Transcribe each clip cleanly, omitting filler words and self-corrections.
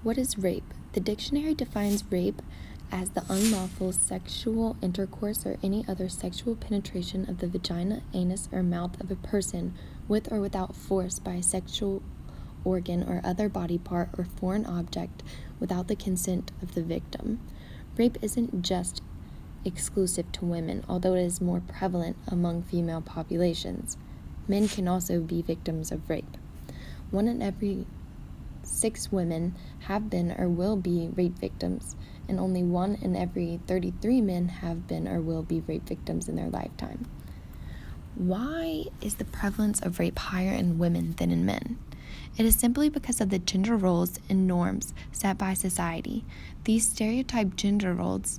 What is rape? The dictionary defines rape as the unlawful sexual intercourse or any other sexual penetration of the vagina, anus, or mouth of a person with or without force by a sexual organ or other body part or foreign object without the consent of the victim. Rape isn't just exclusive to women, although it is more prevalent among female populations. Men can also be victims of rape. 1 in every 6 women have been or will be rape victims, and only 1 in every 33 men have been or will be rape victims in their lifetime. Why is the prevalence of rape higher in women than in men? It is simply because of the gender roles and norms set by society. These stereotyped gender roles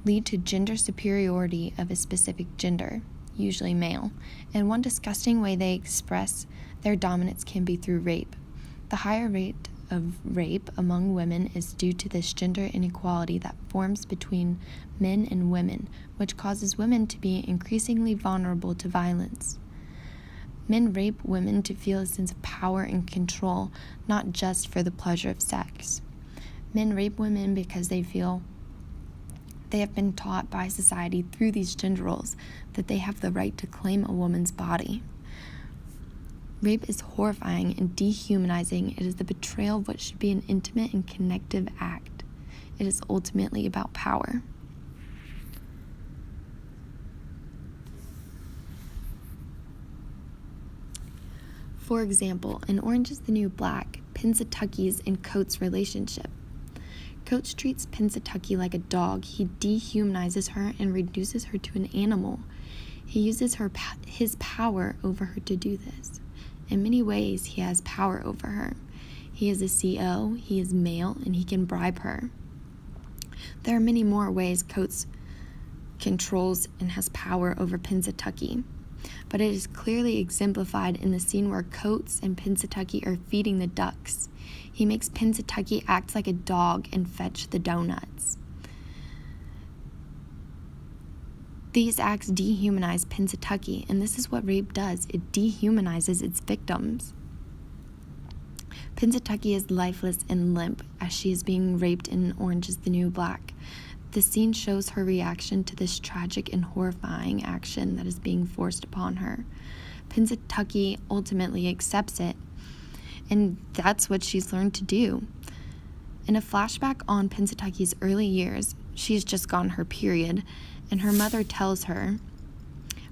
lead to gender superiority of a specific gender, usually male, and one disgusting way they express their dominance can be through rape. The higher rate of rape among women is due to this gender inequality that forms between men and women, which causes women to be increasingly vulnerable to violence. Men rape women to feel a sense of power and control, not just for the pleasure of sex. Men rape women because they feel they have been taught by society through these gender roles that they have the right to claim a woman's body. Rape is horrifying and dehumanizing. It is the betrayal of what should be an intimate and connective act. It is ultimately about power. For example, in Orange is the New Black, Pennsatucky's and Coates' relationship. Coates treats Pennsatucky like a dog. He dehumanizes her and reduces her to an animal. He uses his power over her to do this. In many ways, he has power over her. He is a CO, he is male, and he can bribe her. There are many more ways Coates controls and has power over Pennsatucky, but it is clearly exemplified in the scene where Coates and Pennsatucky are feeding the ducks. He makes Pennsatucky act like a dog and fetch the donuts. These acts dehumanize Pennsatucky, and this is what rape does. It dehumanizes its victims. Pennsatucky is lifeless and limp as she is being raped in Orange is the New Black. The scene shows her reaction to this tragic and horrifying action that is being forced upon her. Pennsatucky ultimately accepts it, and that's what she's learned to do. In a flashback on Pennsatucky's early years, she's just gotten her period, and her mother tells her,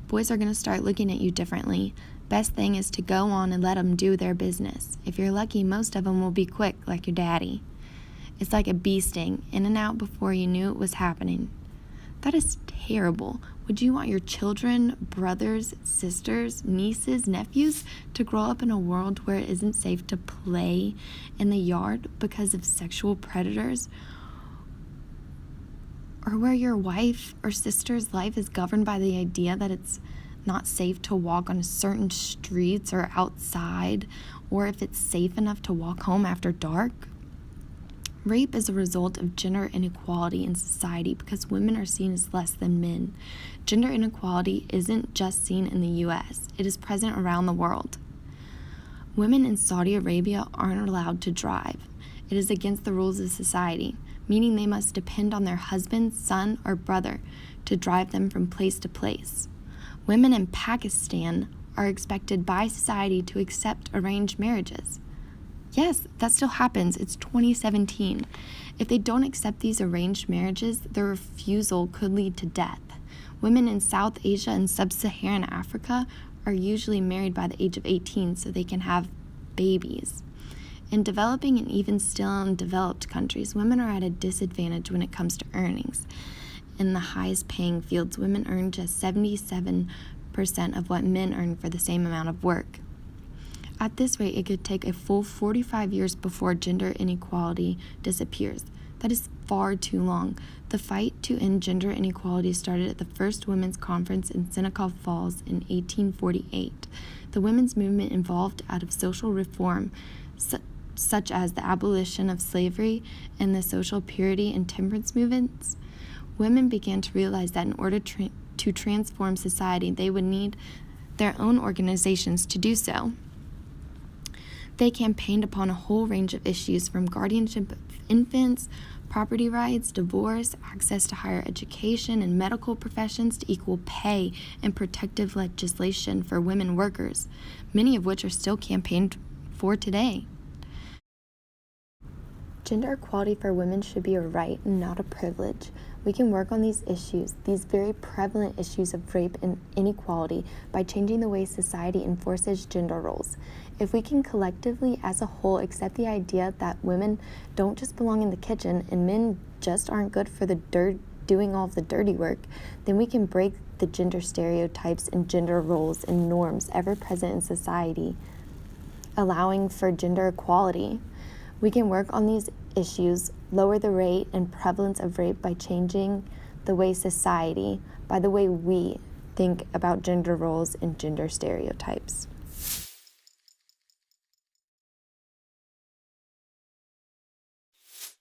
"Boys are going to start looking at you differently. Best thing is to go on and let them do their business. If you're lucky, most of them will be quick, like your daddy." It's like a bee sting, in and out before you knew it was happening. That is terrible. Would you want your children, brothers, sisters, nieces, nephews to grow up in a world where it isn't safe to play in the yard because of sexual predators? Or where your wife or sister's life is governed by the idea that it's not safe to walk on certain streets or outside, or if it's safe enough to walk home after dark? Rape is a result of gender inequality in society because women are seen as less than men. Gender inequality isn't just seen in the US, it is present around the world. Women in Saudi Arabia aren't allowed to drive. It is against the rules of society, meaning they must depend on their husband, son, or brother to drive them from place to place. Women in Pakistan are expected by society to accept arranged marriages. Yes, that still happens. It's 2017. If they don't accept these arranged marriages, their refusal could lead to death. Women in South Asia and Sub-Saharan Africa are usually married by the age of 18 so they can have babies. In developing and even still in developed countries, women are at a disadvantage when it comes to earnings. In the highest paying fields, women earn just 77% of what men earn for the same amount of work. At this rate, it could take a full 45 years before gender inequality disappears. That is far too long. The fight to end gender inequality started at the first women's conference in Seneca Falls in 1848. The women's movement evolved out of social reform, such as the abolition of slavery and the social purity and temperance movements. Women began to realize that in order to transform society, they would need their own organizations to do so. They campaigned upon a whole range of issues from guardianship of infants, property rights, divorce, access to higher education and medical professions, to equal pay and protective legislation for women workers, many of which are still campaigned for today. Gender equality for women should be a right and not a privilege. We can work on these issues, these very prevalent issues of rape and inequality, by changing the way society enforces gender roles. If we can collectively, as a whole, accept the idea that women don't just belong in the kitchen and men just aren't good for doing all of the dirty work, then we can break the gender stereotypes and gender roles and norms ever present in society, allowing for gender equality. We can work on these issues, lower the rate and prevalence of rape by changing the way society, by the way we think about gender roles and gender stereotypes.